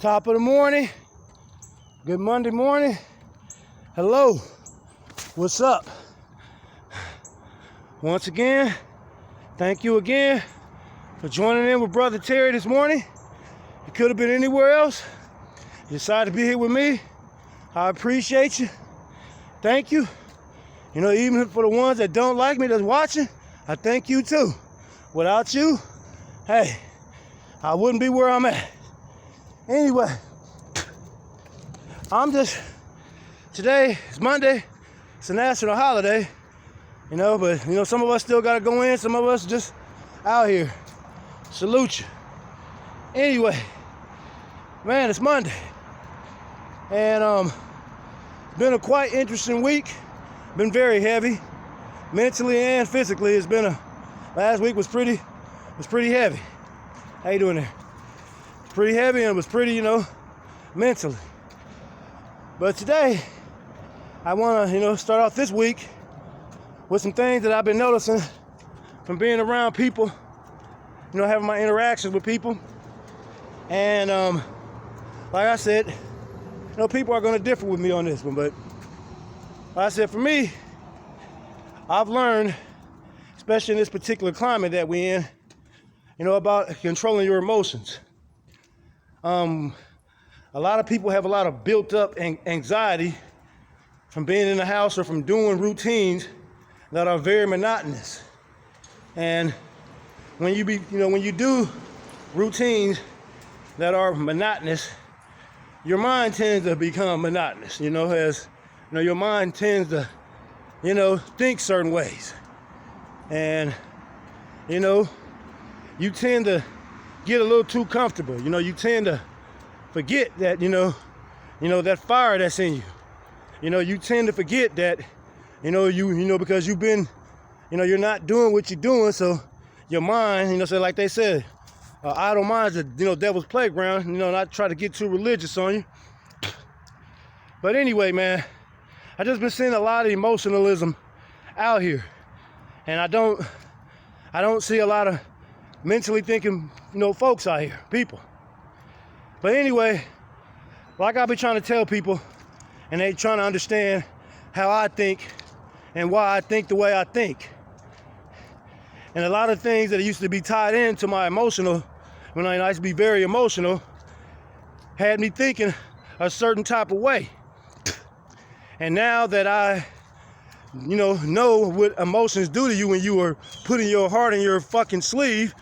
Top of the morning. Good Monday morning. Hello. What's up? Once again, thank you again for joining in with Brother Terry this morning. You could have been anywhere else. You decided to be here with me. I appreciate you. Thank you. You know, even for the ones that don't like me that's watching, I thank you too. Without you, hey, I wouldn't be where I'm at. Anyway, today is Monday. It's a national holiday, you know, but you know, some of us still gotta go in, some of us just out here. Salute you. Anyway, man, it's Monday. And it's been a quite interesting week. Been very heavy, mentally and physically. Last week was pretty heavy. How you doing there? Pretty heavy, and it was pretty, you know, mentally. But today, I want to, you know, start off this week with some things that I've been noticing from being around people, you know, having my interactions with people. And like I said, you know, people are going to differ with me on this one, but like I said, for me, I've learned, especially in this particular climate that we're in, you know, about controlling your emotions. A lot of people have a lot of built up anxiety from being in the house or from doing routines that are very monotonous. And when you do routines that are monotonous, your mind tends to become monotonous, you know, as you know, your mind tends to, you know, think certain ways. And, you know, you tend to get a little too comfortable. You know, you tend to forget that, you know, that fire that's in you. You know, you tend to forget that, you know, because you've been, you know, you're not doing what you're doing, so your mind, you know, so like they said, idle mind's the, you know, devil's playground, you know, not try to get too religious on you. But anyway, man, I just been seeing a lot of emotionalism out here. And I don't see a lot of mentally thinking, you know, folks out here, people. But anyway, like I be trying to tell people, and they trying to understand how I think and why I think the way I think. And a lot of things that used to be tied into my emotional, when I used to be very emotional, had me thinking a certain type of way. And now that I, you know what emotions do to you when you are putting your heart in your fucking sleeve,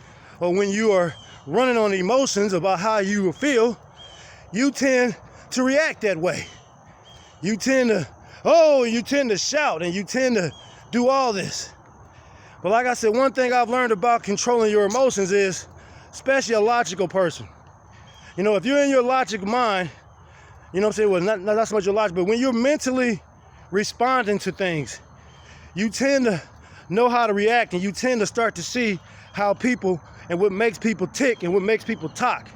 or when you are running on emotions about how you feel, you tend to react that way. You tend to shout, and you tend to do all this. But like I said, one thing I've learned about controlling your emotions is, especially a logical person. You know, if you're in your logic mind, you know what I'm saying, well, not so much your logic, but when you're mentally responding to things, you tend to know how to react, and you tend to start to see how people and what makes people tick and what makes people talk.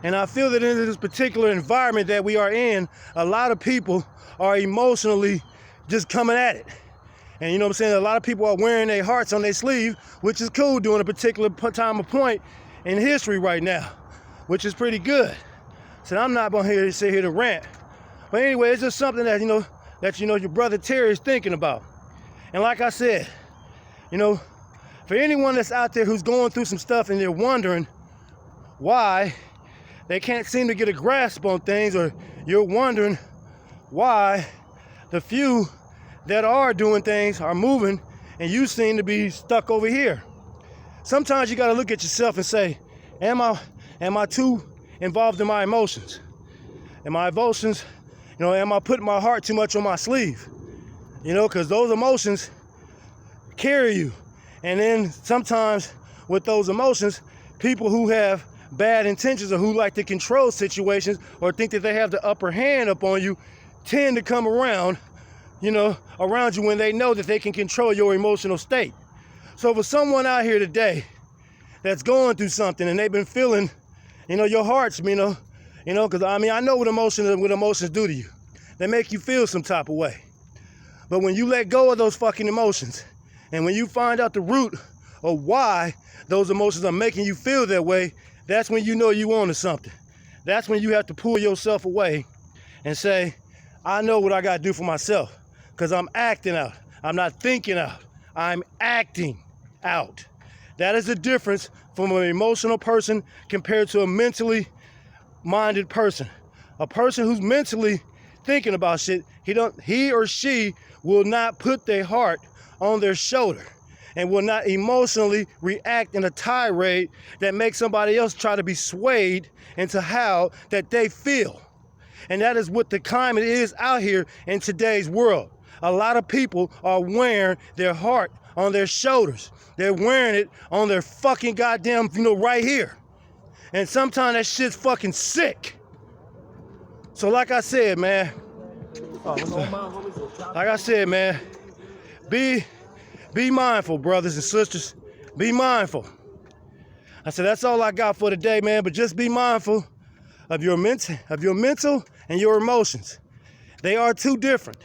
And I feel that in this particular environment that we are in, a lot of people are emotionally just coming at it. And you know what I'm saying, a lot of people are wearing their hearts on their sleeve, which is cool during a particular time of point in history right now, which is pretty good. So I'm not going to sit here to rant. But anyway, it's just something that, you know, your brother Terry is thinking about. And like I said, you know, for anyone that's out there who's going through some stuff and they're wondering why they can't seem to get a grasp on things, or you're wondering why the few that are doing things are moving and you seem to be stuck over here. Sometimes you got to look at yourself and say, am I too involved in my emotions? And my emotions, you know, am I putting my heart too much on my sleeve? You know, because those emotions carry you. And then sometimes with those emotions, people who have bad intentions or who like to control situations or think that they have the upper hand up on you tend to come around, you know, around you when they know that they can control your emotional state. So for someone out here today that's going through something and they've been feeling, you know, your hearts, you know, because I mean, I know what emotions do to you. They make you feel some type of way. But when you let go of those fucking emotions, and when you find out the root of why those emotions are making you feel that way, that's when you know you onto something. that's when you have to pull yourself away and say, I know what I got to do for myself, because I'm acting out. I'm not thinking out. I'm acting out. That is the difference from an emotional person compared to a mentally minded person. A person who's mentally thinking about shit, he or she will not put their heart on their shoulder and will not emotionally react in a tirade that makes somebody else try to be swayed into how that they feel. And that is what the climate is out here in today's world. A lot of people are wearing their heart on their shoulders. They're wearing it on their fucking goddamn, right here. And sometimes that shit's fucking sick. So like I said, man, be mindful, brothers and sisters. Be mindful. I said, that's all I got for today, man. But just be mindful of your mental and your emotions. They are two different.